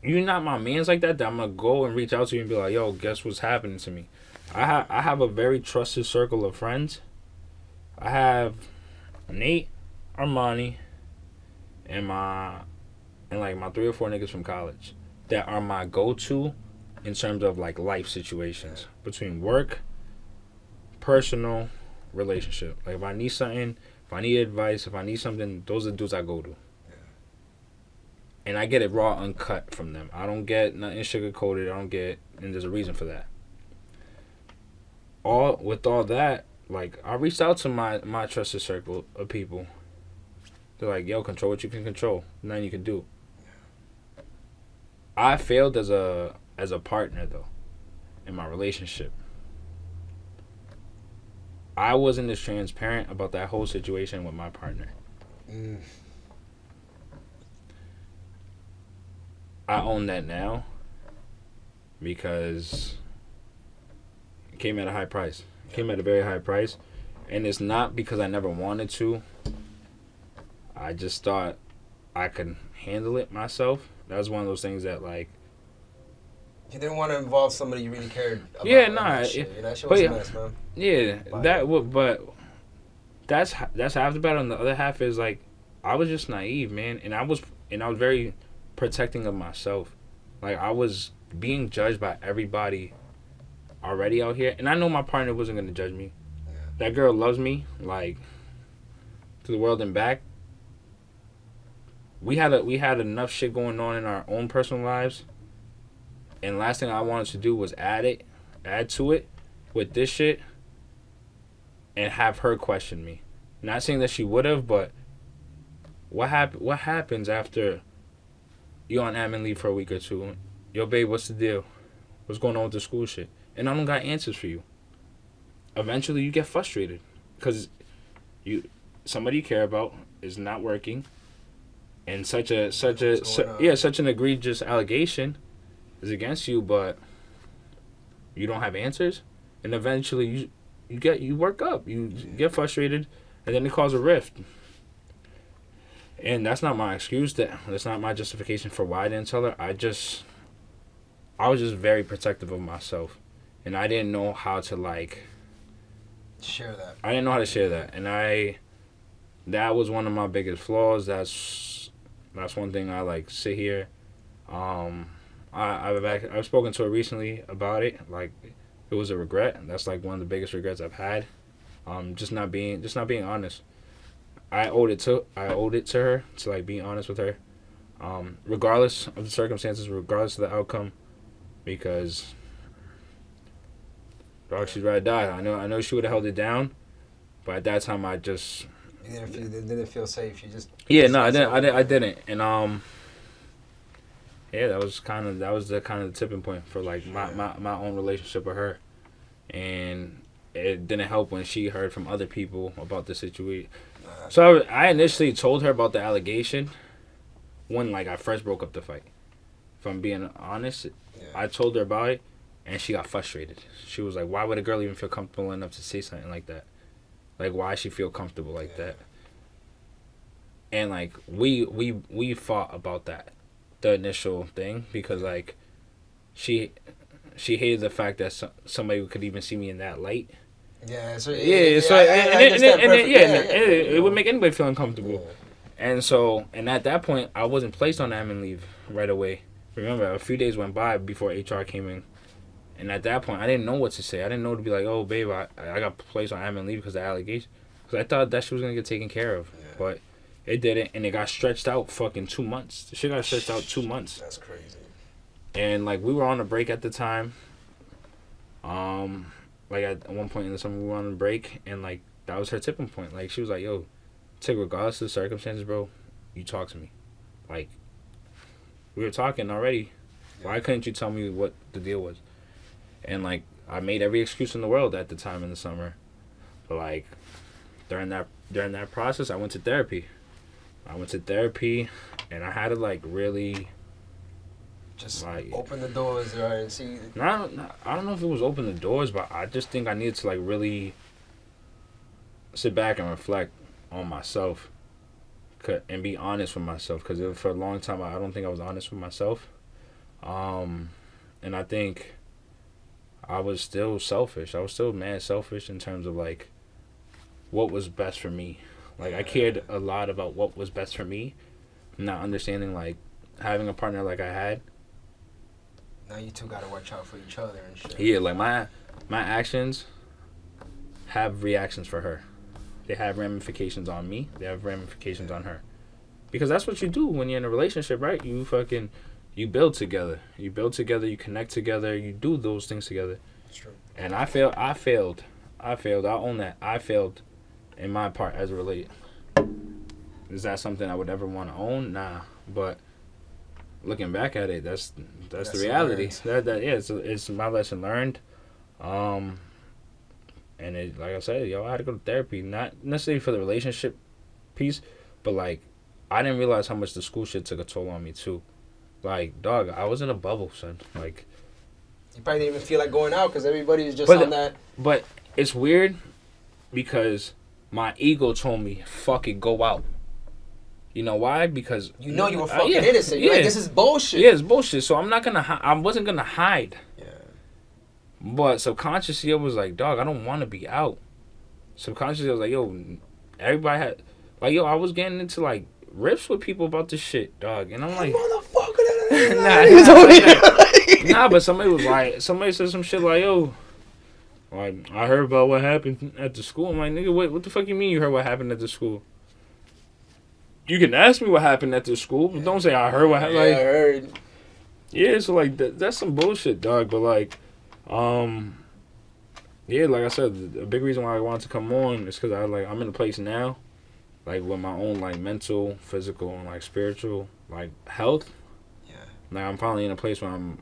You not my mans like that I'm gonna go and reach out to you and be like, yo, guess what's happening to me? I have a very trusted circle of friends. I have Nate, Armani, and like my 3 or 4 niggas from college that are my go-to in terms of like life situations between work, personal, relationship. Like if I need something, if I need advice, if I need something, those are the dudes I go to. And I get it raw, uncut from them. I don't get nothing sugar coated. And there's a reason for that. With all that, like I reached out to my trusted circle of people. They're like, yo, control what you can control. Nothing you can do. I failed as a partner though, in my relationship. I wasn't as transparent about that whole situation with my partner. I own that now because it came at a high price. It came at a very high price. And it's not because I never wanted to. I just thought I could handle it myself. That was one of those things that like... You didn't want to involve somebody you really cared about. Yeah, nah. That shit, that shit was a mess, man. Yeah, but that's half the battle. And the other half is like, I was just naive, man. And I was very protecting of myself. Like I was being judged by everybody already out here, and I know my partner wasn't gonna judge me. Yeah. That girl loves me like to the world and back. We had enough shit going on in our own personal lives, and last thing I wanted to do was add to it with this shit and have her question me. Not saying that she would have, but what happens after you on admin leave for a week or two? Yo, babe, what's the deal? What's going on with the school shit? And I don't got answers for you. Eventually, you get frustrated because somebody you care about is not working, and such an egregious allegation is against you, but you don't have answers, and eventually you work up, you get frustrated, and then it causes a rift. And that's not my excuse. That's not my justification for why I didn't tell her. I was just very protective of myself, and I didn't know how to like share that. I didn't know how to share that, and I that was one of my biggest flaws. That's one thing I like sit here. I've spoken to her recently about it. Like, it was a regret. That's like one of the biggest regrets I've had. Just not being honest. I owed it to her to like be honest with her, regardless of the circumstances, regardless of the outcome, because dog, she'd rather die. I know she would have held it down, but at that time I just You didn't feel safe. You just I didn't, and yeah, that was the tipping point for like my own relationship with her, and it didn't help when she heard from other people about the situation. So I initially told her about the allegation when like I first broke up the fight. If I'm being honest, I told her about it, and she got frustrated. She was like, "Why would a girl even feel comfortable enough to say something like that? Like, why she feel comfortable like that?" And like we fought about that, the initial thing, because like she hated the fact that somebody could even see me in that light. Yeah, it would make anybody feel uncomfortable. Yeah. And at that point, I wasn't placed on admin leave right away. Remember, a few days went by before HR came in, and at that point, I didn't know what to say. I didn't know to be like, "Oh, babe, I got placed on admin leave because of the allegation," because I thought that she was gonna get taken care of, but it didn't, and it got stretched out fucking 2 months. The shit got stretched out 2 months. That's crazy. And like we were on a break at the time. Like at one point in the summer we were on a break, and like that was her tipping point. Like she was like, "Yo, Tig, regardless of the circumstances, bro, you talk to me." Like we were talking already. Why couldn't you tell me what the deal was? And like I made every excuse in the world at the time in the summer, but like during that process, I went to therapy. And I had to like really. Just like open the doors, right, and see. I don't know if it was open the doors, but I just think I needed to like really sit back and reflect on myself, and be honest with myself. Because for a long time, I don't think I was honest with myself, and I think I was still selfish. I was still mad selfish in terms of like what was best for me. Like I cared a lot about what was best for me, not understanding like having a partner like I had. Now you two gotta watch out for each other and shit. Yeah, like my actions have reactions for her. They have ramifications on me. They have ramifications on her. Because that's what you do when you're in a relationship, right? You build together. You connect together. You do those things together. That's true. And I failed. I'll own that. I failed in my part as a relate. Is that something I would ever want to own? Nah. But looking back at it, that's the reality. It's my lesson learned. And it, like I said, I had to go to therapy, not necessarily for the relationship piece, but like I didn't realize how much the school shit took a toll on me too. Like, dog, I was in a bubble, son. Like, you probably didn't even feel like going out because everybody was just on that. But it's weird because my ego told me, "Fuck it, go out." You know why? Because you were fucking innocent. You're like, this is bullshit. Yeah, it's bullshit. So I wasn't gonna hide. Yeah. But subconsciously, I was like, dog, I don't want to be out. Subconsciously, I was like, yo, everybody had, like, yo, I was getting into like rips with people about this shit, dog, and I'm like, motherfucker, nah, but somebody said some shit like, yo, like I heard about what happened at the school. I'm like, nigga, what the fuck you mean you heard what happened at the school? You can ask me what happened at the school, but don't say I heard what happened. Yeah, I heard. Yeah, so like that's some bullshit, dog. But like, yeah, like I said, the big reason why I wanted to come on is because I'm in a place now, like with my own like mental, physical, and like spiritual like health. Yeah. Like I'm finally in a place where I'm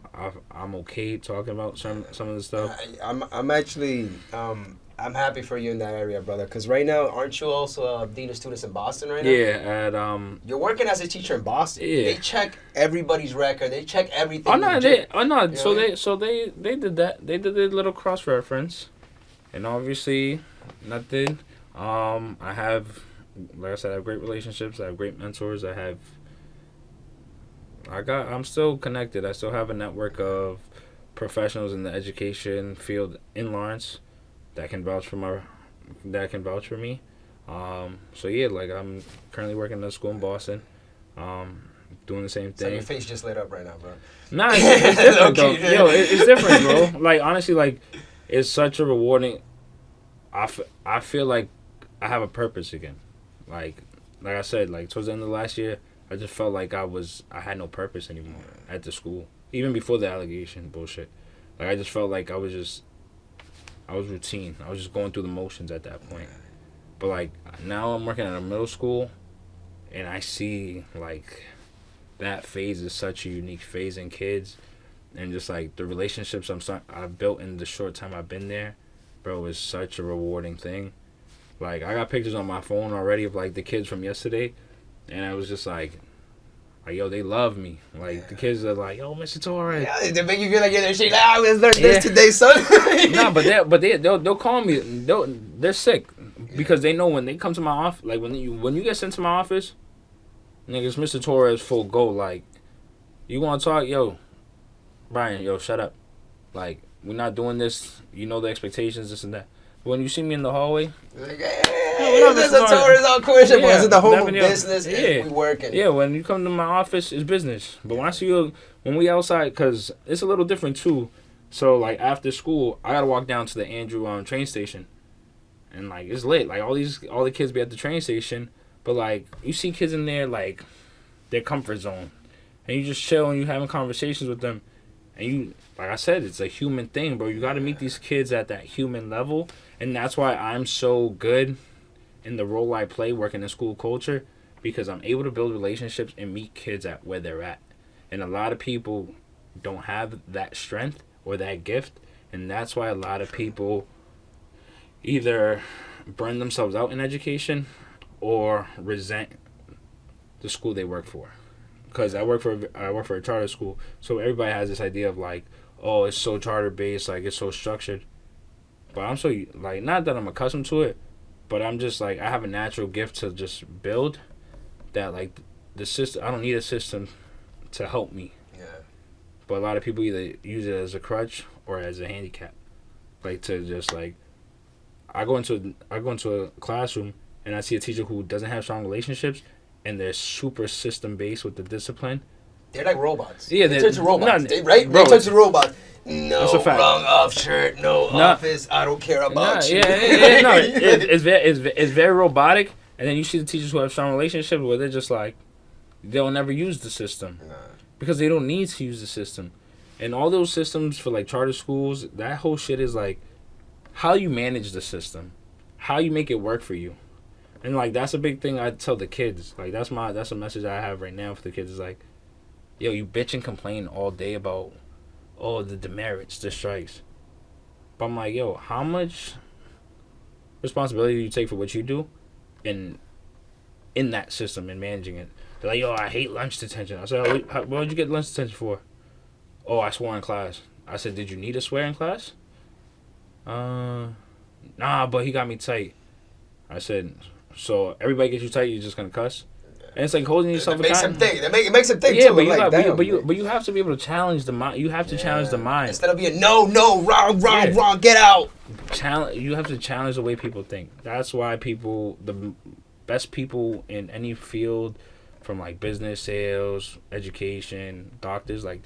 okay talking about some of the stuff. I'm actually I'm happy for you in that area, brother. Because right now, aren't you also Dean of Students in Boston right now? Yeah, at You're working as a teacher in Boston. Yeah. They check everybody's record. They check everything. Oh no, they. They did that. They did a little cross reference, and obviously, nothing. I have, like I said, I have great relationships. I have great mentors. I'm still connected. I still have a network of professionals in the education field in Lawrence that can vouch for me. So yeah, like I'm currently working at a school in Boston, doing the same So your thing. face just lit up right now, bro. Nah, it's different though. Okay. Yo, it's different, bro. Like honestly, like it's such a rewarding. I feel like I have a purpose again. Like I said, like towards the end of last year, I just felt like I had no purpose anymore at the school. Even before the allegation bullshit. Like I just felt like I was routine. I was just going through the motions at that point. But like now I'm working at a middle school and I see like that phase is such a unique phase in kids and just like the relationships I've built in the short time I've been there, bro, is such a rewarding thing. Like I got pictures on my phone already of like the kids from yesterday and I was just like yo, they love me. Like the kids are like, yo, Mr. Torres. Yeah, they make you feel like you're their shit. Like, I was learning this today, son. Nah, but they'll call me. They're sick because they know when they come to my office. Like when you get sent to my office, niggas, Mr. Torres full go. Like you want to talk, yo, Brian, yo, shut up. Like we're not doing this. You know the expectations, this and that. When you see me in the hallway, Like, hey, this is a Torres on question, but it's in the home of business and we working. Yeah, when you come to my office, it's business. But when I see you, when we outside, because it's a little different too. So, like, after school, I got to walk down to the Andrew train station. And, like, it's lit. Like, all the kids be at the train station. But, like, you see kids in there, like, their comfort zone. And you just chill and you having conversations with them. And you, like I said, it's a human thing, bro. You got to meet these kids at that human level. And that's why I'm so good in the role I play working in school culture. Because I'm able to build relationships and meet kids at where they're at. And a lot of people don't have that strength or that gift. And that's why a lot of people either burn themselves out in education or resent the school they work for. Because I work for a charter school, so everybody has this idea of like, oh, it's so charter based, like it's so structured. But I'm so like, not that I'm accustomed to it, but I'm just like, I have a natural gift to just build that, like the system. I don't need a system to help me. Yeah. But a lot of people either use it as a crutch or as a handicap, like to just like. I go into a classroom and I see a teacher who doesn't have strong relationships. And they're super system based with the discipline. They're like robots. Yeah, they touch the robots. Right? Bro, They touch the robots. No, that's a fact. wrong off shirt. No office. I don't care about you. No, it's very robotic. And then you see the teachers who have strong relationships where they're just like, they'll never use the system because they don't need to use the system. And all those systems for like charter schools, that whole shit is like how you manage the system, how you make it work for you. And, like, that's a big thing I tell the kids. Like, that's a message I have right now for the kids. Is like, yo, you bitch and complain all day about, oh, the demerits, the strikes. But I'm like, yo, how much responsibility do you take for what you do in that system and managing it? They're like, yo, I hate lunch detention. I said, what did you get lunch detention for? Oh, I swore in class. I said, did you need to swear in class? Nah, but he got me tight. I said... So everybody gets you tight, you're just gonna cuss, and it's like holding yourself accountable. It makes them think. Yeah, too. but you have to be able to challenge the mind. You have to challenge the mind instead of being wrong, get out. You have to challenge the way people think. That's why the best people in any field, from like business, sales, education, doctors, like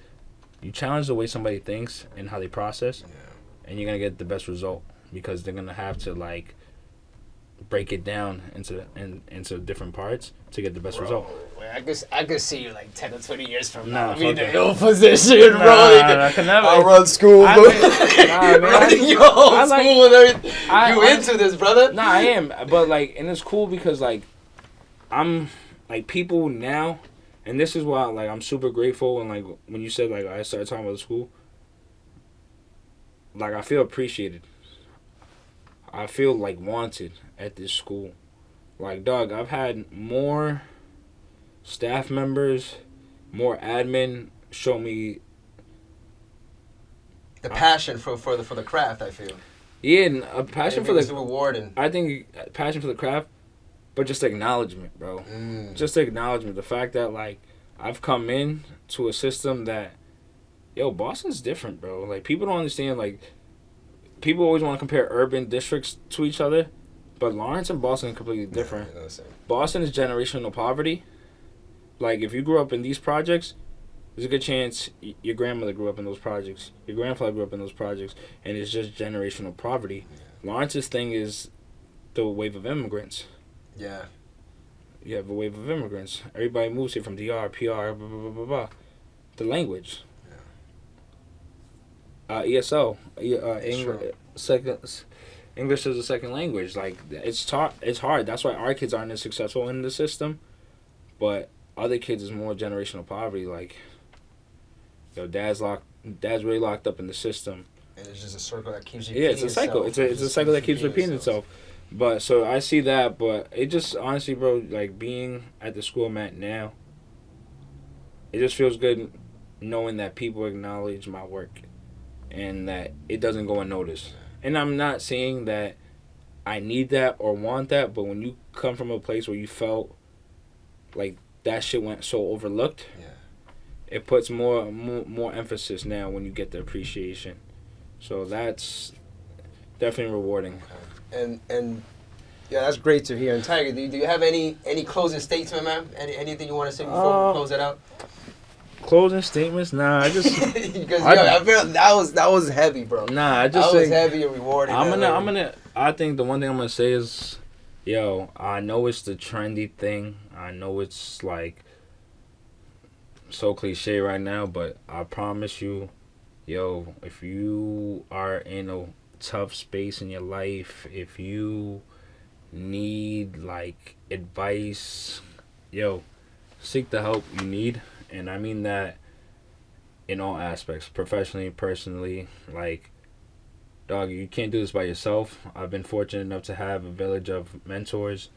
you challenge the way somebody thinks and how they process, and you're gonna get the best result because they're gonna have to like. Break it down into different parts to get the best result. I could see you like 10 or 20 years from now. I'm in the ill position, bro. I can never. I'll run school, bro. Running your whole school and everything. You into this, brother? Nah, I am. But like, and it's cool because like, I'm like people now, and this is why like I'm super grateful. And like when you said like I started talking about the school, like I feel appreciated. I feel like wanted at this school. Like, dog, I've had more staff members, more admin show me the passion for the craft. I feel. Yeah, and a passion for the rewarding. I think passion for the craft, but just acknowledgement, bro. Just acknowledgement. The fact that like I've come in to a system that, yo, Boston's different, bro. Like people don't understand like. People always want to compare urban districts to each other, But Lawrence and Boston are completely different. Boston is generational poverty. Like, if you grew up in these projects, there's a good chance your grandmother grew up in those projects. Your grandfather grew up in those projects. And it's just generational poverty. Yeah. Lawrence's thing is the wave of immigrants. Yeah. You have a wave of immigrants. Everybody moves here from DR, PR, blah, blah, blah, blah, blah. The language. Yeah. ESL. English is a second language. Like, it's hard. That's why our kids aren't as successful in the system. But other kids is more generational poverty. Like, dad's really locked up in the system. And it's just a circle that keeps repeating itself. Yeah, it's a cycle. It's a cycle that keeps repeating itself. But, so I see that, but it just, honestly, bro, like, being at the school I'm at now, it just feels good knowing that people acknowledge my work and that it doesn't go unnoticed. And I'm not saying that I need that or want that, but when you come from a place where you felt like that shit went so overlooked, it puts more emphasis now when you get the appreciation. So that's definitely rewarding. And yeah, that's great to hear. And Tiger, do you have any closing statements, man? Anything you want to say before we close it out? Closing statements? Nah, I just because I feel that was heavy, bro. Nah, I just that was heavy and rewarding. I think the one thing I'm gonna say is, I know it's the trendy thing. I know it's like so cliche right now, but I promise you, if you are in a tough space in your life, if you need like advice, seek the help you need. And I mean that in all aspects, professionally, personally. Like, dog, you can't do this by yourself. I've been fortunate enough to have a village of mentors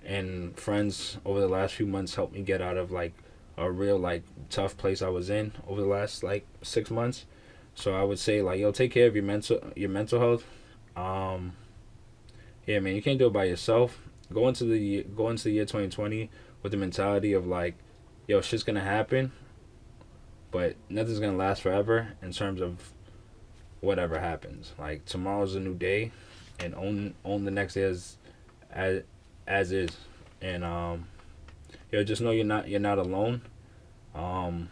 and friends over the last few months helped me get out of like a real like tough place I was in over the last like 6 months. So I would say like, take care of your mental health. Yeah, man, you can't do it by yourself. Go into the year 2020 with the mentality of like, shit's gonna happen, but nothing's gonna last forever in terms of whatever happens. Like, tomorrow's a new day, and own the next day as is, and just know you're not alone. And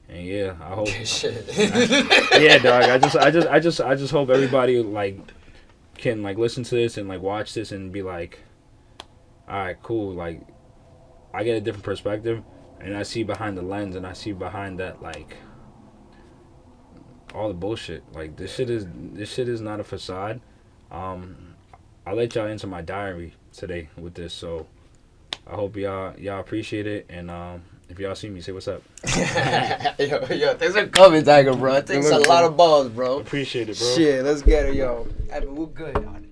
yeah, I hope. Yeah, dog. I just hope everybody like can like listen to this and like watch this and be like, all right, cool. Like, I get a different perspective, and I see behind the lens, and I see behind that like all the bullshit. Like, this shit is not a facade. I'll let y'all into my diary today with this, so I hope y'all appreciate it, and if y'all see me, say what's up. yo, thanks for coming, Tiger, bro. It takes a lot of balls, bro. Appreciate it, bro. Shit, let's get it, yo. We're good on it.